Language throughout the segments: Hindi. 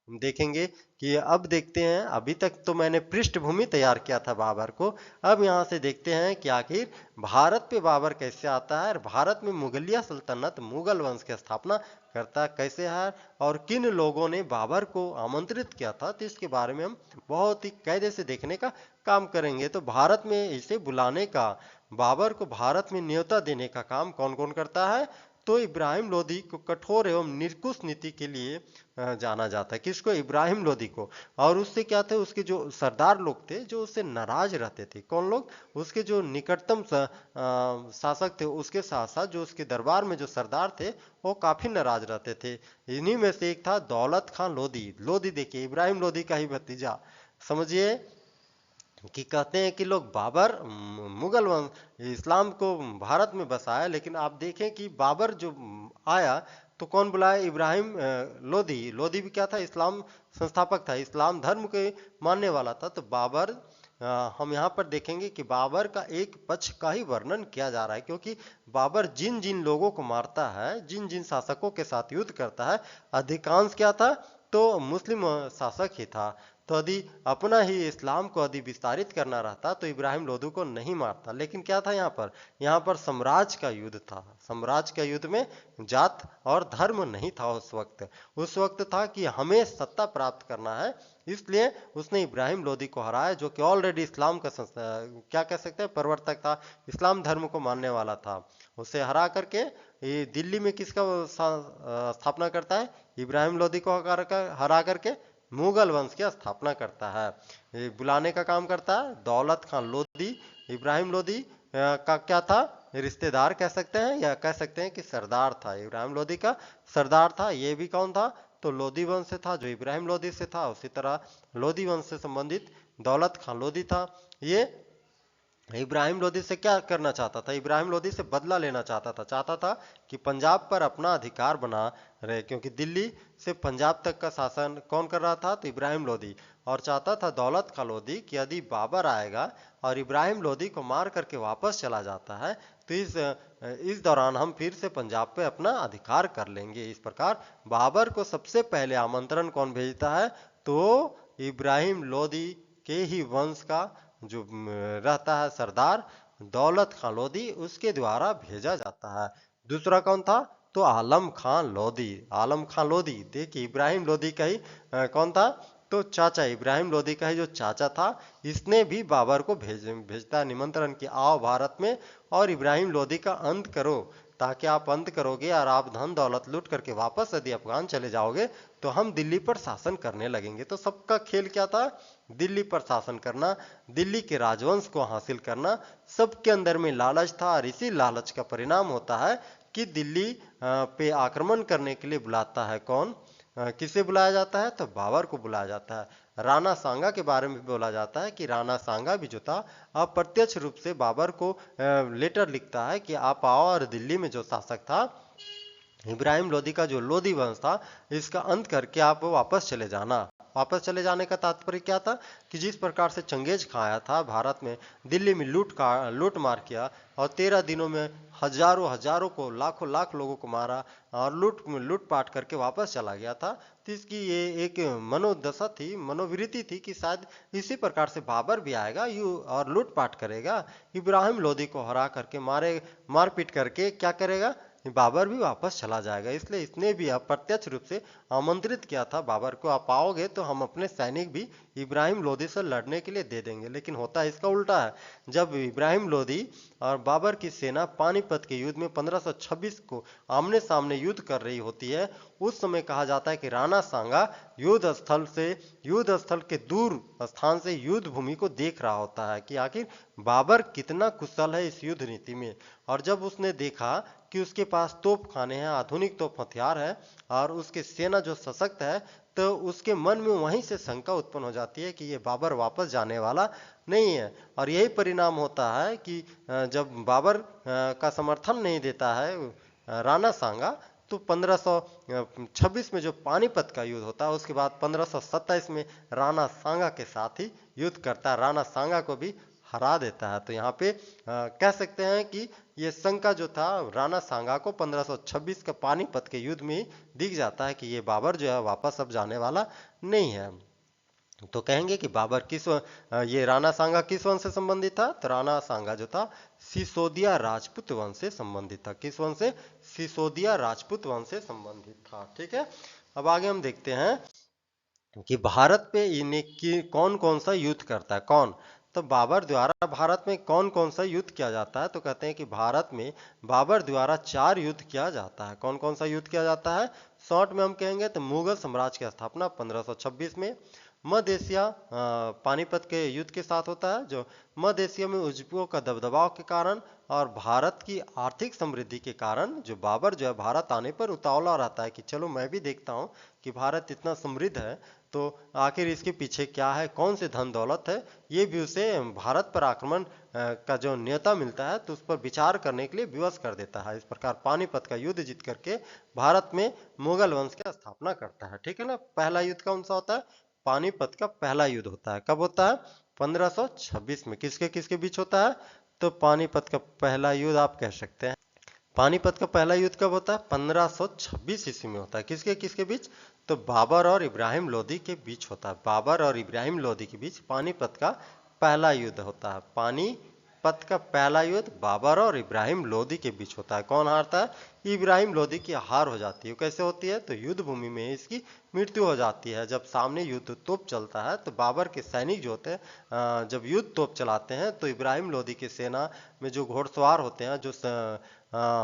देखेंगे कि अब देखते हैं, अभी तक तो मैंने पृष्ठभूमि तैयार किया था बाबर को। अब यहाँ से देखते हैं कि आखिर भारत पे बाबर कैसे आता है और भारत में मुगलिया सल्तनत, मुगल वंश की स्थापना करता कैसे है और किन लोगों ने बाबर को आमंत्रित किया था, तो इसके बारे में हम बहुत ही कायदे से देखने का काम करेंगे। तो भारत में इसे बुलाने का, बाबर को भारत में न्योता देने का काम कौन कौन करता है? तो इब्राहिम लोदी को कठोर एवं निरकुश नीति के लिए जाना जाता है। किसको? इब्राहिम लोदी को। और उससे क्या थे, उसके जो सरदार लोग थे जो उससे नाराज रहते थे। कौन लोग? उसके जो निकटतम शासक थे, उसके साथ साथ जो उसके दरबार में जो सरदार थे वो काफी नाराज रहते थे। इन्हीं में से एक था दौलत खान लोदी। लोदी देखिए इब्राहिम लोदी का ही भतीजा, समझिए कि कहते हैं कि लोग बाबर मुगल वंश इस्लाम को भारत में बसाया, लेकिन आप देखें कि बाबर जो आया तो कौन बुलाया? इब्राहिम लोदी। लोदी भी क्या था? इस्लाम संस्थापक था, इस्लाम धर्म के मानने वाला था। तो बाबर हम यहाँ पर देखेंगे कि बाबर का एक पक्ष का ही वर्णन किया जा रहा है, क्योंकि बाबर जिन जिन लोगों को मारता है, जिन जिन शासकों के साथ युद्ध करता है, अधिकांश क्या था? तो मुस्लिम शासक ही था। तो यदि अपना ही इस्लाम को यदि विस्तारित करना रहता तो इब्राहिम लोदी को नहीं मारता। लेकिन क्या था यहाँ पर? यहाँ पर साम्राज्य का युद्ध था। साम्राज्य का युद्ध में जात और धर्म नहीं था उस वक्त। उस वक्त था कि हमें सत्ता प्राप्त करना है, इसलिए उसने इब्राहिम लोदी को हराया, जो कि ऑलरेडी इस्लाम का क्या कह सकते हैं, प्रवर्तक था, इस्लाम धर्म को मानने वाला था। उसे हरा करके ये दिल्ली में किसका स्थापना करता है? इब्राहिम लोदी को हरा करके मुगल वंश की स्थापना करता है। ये बुलाने का काम करता है दौलत खान लोदी। इब्राहिम लोदी का क्या था? रिश्तेदार कह सकते हैं, या कह सकते हैं कि सरदार था। इब्राहिम लोदी का सरदार था। ये भी कौन था? तो लोदी वंश से था, जो इब्राहिम लोदी से था। उसी तरह लोदी वंश से संबंधित दौलत खान लोदी था। ये इब्राहिम लोदी से क्या करना चाहता था? इब्राहिम लोदी से बदला लेना चाहता था कि पंजाब पर अपना अधिकार बना रहे, क्योंकि दिल्ली से पंजाब तक का शासन कौन कर रहा था? तो इब्राहिम लोदी। और चाहता था दौलत खान लोदी कि यदि बाबर आएगा और इब्राहिम लोदी को मार करके वापस चला जाता है तो इस दौरान हम फिर से पंजाब पे अपना अधिकार कर लेंगे। इस प्रकार बाबर को सबसे पहले आमंत्रण कौन भेजता है? तो इब्राहिम लोदी के ही वंश का जो रहता है सरदार दौलत खान लोदी, उसके द्वारा भेजा जाता है। दूसरा कौन था? तो आलम खान लोदी। आलम खान लोदी देखिए इब्राहिम लोदी का ही कौन था? तो चाचा, इब्राहिम लोदी का ही जो चाचा था, इसने भी बाबर को भेजता निमंत्रण कि आओ भारत में और इब्राहिम लोदी का अंत करो, ताकि आप अंत करोगे और आप धन दौलत लूट करके वापस यदि अफगान चले जाओगे तो हम दिल्ली पर शासन करने लगेंगे। तो सबका खेल क्या था? दिल्ली पर शासन करना, दिल्ली के राजवंश को हासिल करना। सबके अंदर में लालच था और इसी लालच का परिणाम होता है कि दिल्ली पे आक्रमण करने के लिए बुलाता है कौन? किसे बुलाया जाता है? तो बाबर को बुलाया जाता है। राणा सांगा के बारे में बोला जाता है कि राणा सांगा भी जो था अप्रत्यक्ष रूप से बाबर को लेटर लिखता है कि आप आओ और दिल्ली में जो शासक था इब्राहिम लोदी का, जो लोदी वंश था, इसका अंत करके आप वापस चले जाना। वापस चले जाने का तात्पर्य क्या था? कि जिस प्रकार से चंगेज खां आया था भारत में, दिल्ली में लूट मार किया और 13 दिनों में हजारों हजारों को, लाखों लाख लोगों को मारा और लूट पाट करके वापस चला गया था। तो इसकी ये एक मनोदशा थी, मनोवृत्ति थी कि शायद इसी प्रकार से बाबर भी आएगा यू और लूट पाट करेगा, इब्राहिम लोदी को हरा करके मारपीट करके क्या करेगा, बाबर भी वापस चला जाएगा। इसलिए इसने भी अप्रत्यक्ष रूप से आमंत्रित किया था बाबर को, आप आओगे तो हम अपने सैनिक भी इब्राहिम लोदी से लड़ने के लिए दे देंगे। लेकिन होता इसका उल्टा है। जब इब्राहिम लोदी और बाबर की सेना पानीपत के युद्ध में 1526 को आमने सामने युद्ध कर रही होती है, उस समय कहा जाता है कि राणा सांगा युद्ध स्थल के दूर स्थान से युद्ध भूमि को देख रहा होता है कि आखिर बाबर कितना कुशल है इस युद्ध नीति में। और जब उसने देखा कि उसके पास तोप खाने हैं, आधुनिक तोप हथियार है और उसकी सेना जो सशक्त है, तो उसके मन में वहीं से शंका उत्पन्न हो जाती है कि ये बाबर वापस जाने वाला नहीं है। और यही परिणाम होता है कि जब बाबर का समर्थन नहीं देता है राणा सांगा, तो 1526 में जो पानीपत का युद्ध होता है, उसके बाद 1527 में राणा सांगा के साथ ही युद्ध करता है, राणा सांगा को भी हरा देता है। तो यहाँ पे कह सकते हैं कि ये शंका जो था राणा सांगा को 1526 का पानीपत के युद्ध में दिख जाता है कि ये बाबर जो है वापस अब जाने वाला नहीं है। तो कहेंगे कि बाबर ये राणा सांगा किस वंश से संबंधित था? तो राणा सांगा जो था सिसोदिया राजपूत वंश से संबंधित था। किस वंश से? सिसोदिया राजपूत वंश से संबंधित था। ठीक है, अब आगे हम देखते हैं कि भारत पे इन्हें कौन कौन सा युद्ध करता है, कौन? तो बाबर द्वारा भारत में कौन कौन सा युद्ध किया जाता है? तो कहते हैं कि भारत में बाबर द्वारा 4 युद्ध किया जाता है। कौन कौन सा युद्ध किया जाता है? शॉर्ट में हम कहेंगे तो मुगल साम्राज्य की स्थापना 1526 में, मध्य एशिया पानीपत के युद्ध के साथ होता है, जो मध्य एशिया में उज्बेकों का दबदबाव के कारण और भारत की आर्थिक समृद्धि के कारण जो बाबर जो है भारत आने पर उतावला रहता है कि चलो मैं भी देखता हूँ कि भारत इतना समृद्ध है, तो आखिर इसके पीछे क्या है, कौन से धन दौलत है, ये भी उसे भारत पर आक्रमण का जो न्योता मिलता है तो उस पर विचार करने के लिए विवश कर देता है। इस प्रकार पानीपत का युद्ध जीत करके भारत में मुगल वंश की स्थापना करता है। ठीक है ना। पहला युद्ध कौन सा होता है? पानीपत का पहला युद्ध होता है। कब होता है? 1526 में। किसके किसके बीच होता है? तो पानीपत का पहला युद्ध आप कह सकते हैं। पानीपत का पहला युद्ध कब होता है? 1526 ईस्वी में होता है। किसके किसके बीच? तो बाबर और इब्राहिम लोदी के बीच होता है। बाबर और इब्राहिम लोदी के बीच पानीपत का पहला युद्ध होता है। पानीपत का पहला युद्ध बाबर और इब्राहिम लोदी के बीच होता है। कौन हारता है? इब्राहिम लोदी की हार हो जाती है। कैसे होती है? तो युद्ध भूमि में इसकी मृत्यु हो जाती है। जब सामने युद्ध तोप चलता है तो बाबर के सैनिक जो होते हैं जब युद्ध तोप चलाते हैं तो इब्राहिम लोदी की सेना में जो घोड़सवार होते हैं, जो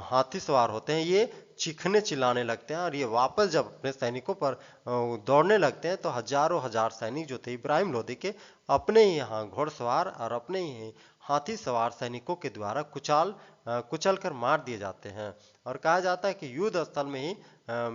हाथी सवार होते हैं, ये चीखने चिल्लाने लगते हैं और ये वापस जब अपने सैनिकों पर दौड़ने लगते हैं तो हजारों हजार सैनिक जो थे इब्राहिम लोदी के अपने ही यहाँ घोड़सवार और अपने ही हाथी सवार सैनिकों के द्वारा कुचल कर मार दिए जाते हैं। और कहा जाता है कि युद्ध स्थल में ही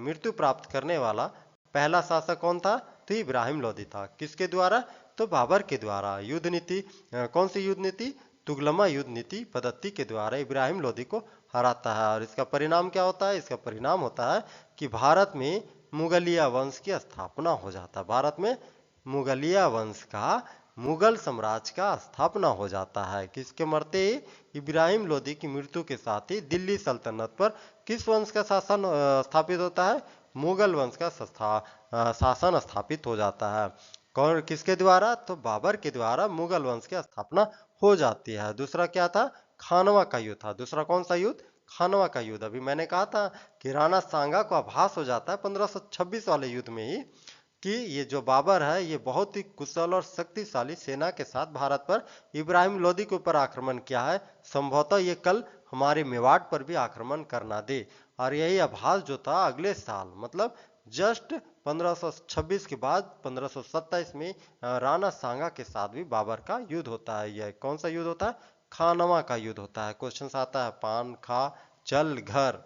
मृत्यु प्राप्त करने वाला पहला शासक कौन था? तो इब्राहिम लोदी था। किसके द्वारा? तो बाबर के द्वारा। युद्ध नीति कौन सी युद्ध नीति? तुगलमा युद्ध नीति पद्धति के द्वारा इब्राहिम लोदी को हराता है। और इसका परिणाम क्या होता है? इसका परिणाम होता है कि भारत में मुगलिया वंश की स्थापना हो जाता है। भारत में मुगलिया वंश का, मुगल साम्राज्य का स्थापना हो जाता है। किसके मरते ही? इब्राहिम लोदी की मृत्यु के साथ ही दिल्ली सल्तनत पर किस वंश का शासन स्थापित होता है? मुगल वंश का शासन स्थापित हो जाता है। कौन किसके द्वारा? तो बाबर के द्वारा मुगल वंश की स्थापना हो जाती है। दूसरा क्या था? खानवा का युद्ध था। दूसरा कौन सा युद्ध? खानवा का युद्ध। अभी मैंने कहा था कि राणा सांगा को आभास हो जाता है 1526 वाले युद्ध में ही कि ये जो बाबर है ये बहुत ही कुशल और शक्तिशाली सेना के साथ भारत पर इब्राहिम लोदी के ऊपर आक्रमण किया है, संभवतः ये कल हमारे मेवाड़ पर भी आक्रमण करना दे। और यही आभास जो था अगले साल मतलब जस्ट 1526 के बाद 1527 में राणा सांगा के साथ भी बाबर का युद्ध होता है। यह कौन सा युद्ध होता है? खानवा का युद्ध होता है। क्वेश्चन आता है पान खा चल घर,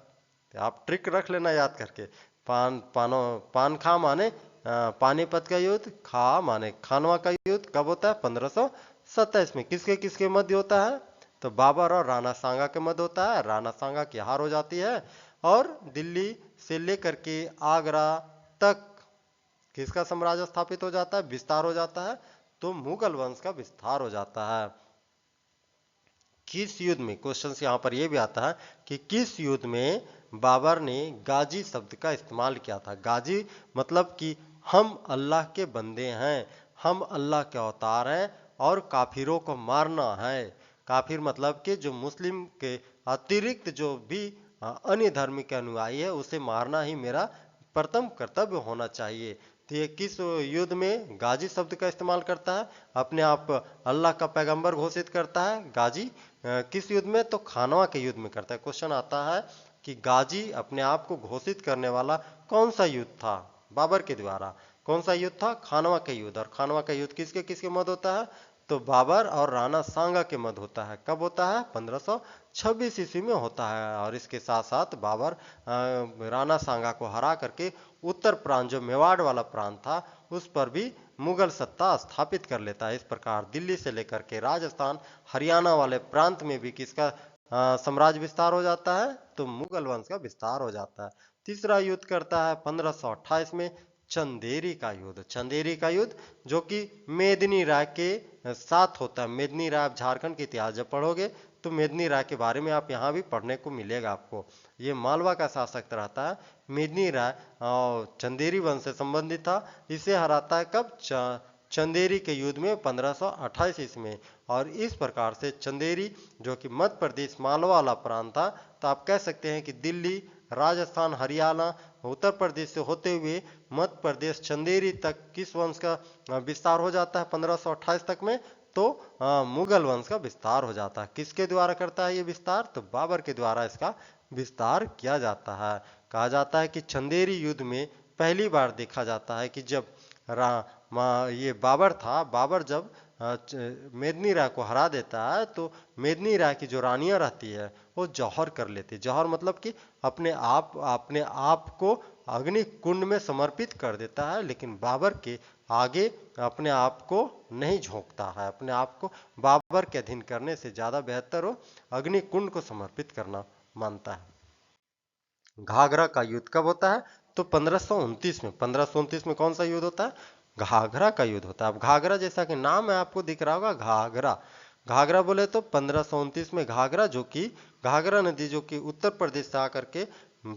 आप ट्रिक रख लेना याद करके। पान खा माने पानीपत का युद्ध, खा माने खानवा का युद्ध। कब होता है? 1527 में। किसके किसके मध्य होता है? तो बाबर और राणा सांगा के मध्य होता है। राणा सांगा की हार हो जाती है और दिल्ली से लेकर के आगरा तक किसका साम्राज्य स्थापित हो जाता है? विस्तार हो जाता है। तो मुगल वंश का विस्तार हो जाता है। किस युद्ध में? क्वेश्चन यहाँ पर यह भी आता है कि किस युद्ध में बाबर ने गाजी शब्द का इस्तेमाल किया था? गाजी मतलब कि हम अल्लाह के बंदे हैं, हम अल्लाह के अवतार हैं और काफिरों को मारना है। काफिर मतलब कि जो मुस्लिम के अतिरिक्त जो भी अन्य धर्म के अनुयायी है उसे मारना ही मेरा प्रथम कर्तव्य होना चाहिए। तो ये किस युद्ध में गाजी शब्द का इस्तेमाल करता है? अपने आप अल्लाह का पैगंबर घोषित करता है गाजी। किस युद्ध में? तो खानवा के युद्ध में करता है। क्वेश्चन आता है कि गाजी अपने आप को घोषित करने वाला कौन सा युद्ध था बाबर के द्वारा? कौन सा युद्ध था? खानवा का युद्ध। और खानवा का युद्ध किसके किसके मध्य होता है? तो बाबर और राणा सांगा के मध्य होता है। कब होता है? 1526 ईस्वी में होता है। और इसके साथ साथ बाबर राणा सांगा को हरा करके उत्तर प्रांत जो मेवाड़ वाला प्रांत था उस पर भी मुगल सत्ता स्थापित कर लेता है। इस प्रकार दिल्ली से लेकर के राजस्थान हरियाणा वाले प्रांत में भी किसका साम्राज्य विस्तार हो जाता है? तो मुगल वंश का विस्तार हो जाता है। तीसरा युद्ध करता है 1528 में। चंदेरी का युद्ध। चंदेरी का युद्ध जो कि मेदिनी राय के साथ होता है। मेदिनी राय, आप झारखंड के इतिहास जब पढ़ोगे तो मेदिनी राय के बारे में आप यहाँ भी पढ़ने को मिलेगा आपको। ये मालवा का शासक रहता है। मेदिनी राय और चंदेरी वंश से संबंधित था। इसे हराता है कब? चंदेरी के युद्ध में 1528 ईस्वी में। और इस प्रकार से चंदेरी जो कि मध्य प्रदेश मालवा वाला प्रांत था, तो आप कह सकते हैं कि दिल्ली, राजस्थान, हरियाणा, उत्तर प्रदेश से होते हुए मध्य प्रदेश चंदेरी तक किस वंश का विस्तार हो जाता है 1528 तक में? तो मुगल वंश का विस्तार हो जाता है। किसके द्वारा करता है ये विस्तार? तो बाबर के द्वारा इसका विस्तार किया जाता है। कहा जाता है कि चंदेरी युद्ध में पहली बार देखा जाता है कि जब ये बाबर था, बाबर जब मेदिनी राय को हरा देता है तो मेदिनी राय की जो रानियां रहती है वो जौहर कर लेती है। जौहर मतलब कि अपने आप को अग्नि कुंड में समर्पित कर देता है, लेकिन बाबर के आगे अपने आप को नहीं झोंकता है। अपने आप को बाबर के अधीन करने से ज्यादा बेहतर हो अग्नि कुंड को समर्पित करना मानता है। घाघरा का युद्ध कब होता है? तो 1529 में। 1529 में कौन सा युद्ध होता है? घाघरा का युद्ध होता है। अब घाघरा जैसा कि नाम है आपको दिख रहा होगा, घाघरा। घाघरा बोले तो 1529 में घाघरा जो कि घाघरा नदी जो कि उत्तर प्रदेश से आकर के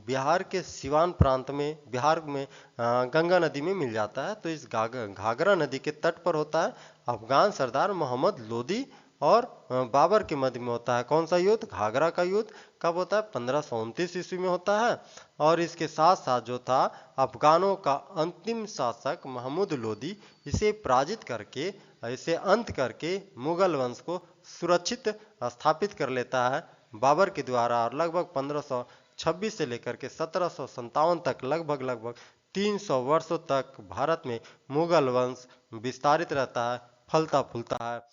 बिहार के सिवान प्रांत में, बिहार में गंगा नदी में मिल जाता है। तो इस घाघरा नदी के तट पर होता है अफगान सरदार मोहम्मद लोदी और बाबर के मध्य में होता है कौन सा युद्ध? घाघरा का युद्ध। कब होता है? 1529 ईस्वी में होता है। और इसके साथ साथ जो था अफगानों का अंतिम शासक महमूद लोदी इसे पराजित करके, इसे अंत करके मुगल वंश को सुरक्षित स्थापित कर लेता है बाबर के द्वारा। और लगभग 1526 से लेकर के 1757 तक लगभग 300 वर्षों तक भारत में मुगल वंश विस्तारित रहता है, फलता फूलता है।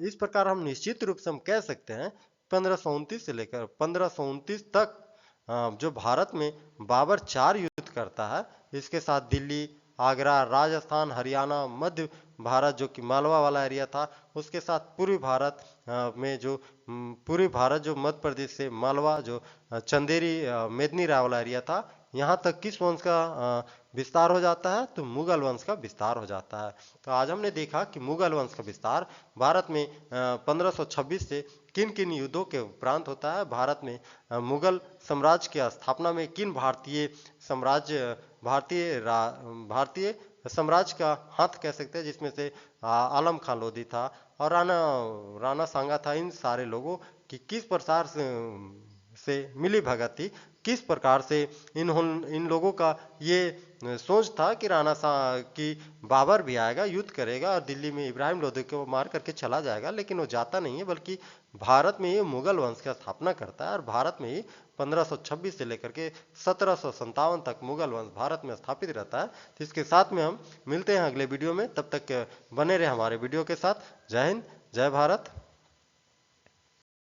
इस प्रकार हम निश्चित रूप से हम कह सकते हैं 1529 से लेकर 1529 तक जो भारत में बाबर 4 युद्ध करता है। इसके साथ दिल्ली, आगरा, राजस्थान, हरियाणा, मध्य भारत जो कि मालवा वाला एरिया था, उसके साथ पूर्वी भारत में जो पूर्वी भारत जो मध्य प्रदेश से मालवा जो चंदेरी मेदिनी राय वाला एरिया था, यहाँ तक किस वंश का विस्तार हो जाता है? तो मुगल वंश का विस्तार हो जाता है। तो आज हमने देखा कि मुगल वंश का विस्तार भारत में 1526 से किन किन युद्धों के उपरांत होता है। भारत में मुगल साम्राज्य की स्थापना में किन भारतीय साम्राज्य का हाथ कह सकते हैं, जिसमें से आलम खान लोधी था और राणा सांगा था। इन सारे लोगों की किस प्रकार से मिली भगत थी, किस प्रकार से इन लोगों का ये सोच था कि कि बाबर भी आएगा, युद्ध करेगा और दिल्ली में इब्राहिम लोधी को मार करके चला जाएगा, लेकिन वो जाता नहीं है, बल्कि भारत में ही मुगल वंश की स्थापना करता है। और भारत में ही 1526 से लेकर के 1757 तक मुगल वंश भारत में स्थापित रहता है। तो इसके साथ में हम मिलते हैं अगले वीडियो में, तब तक बने रहे हमारे वीडियो के साथ। जय हिंद, जय भारत।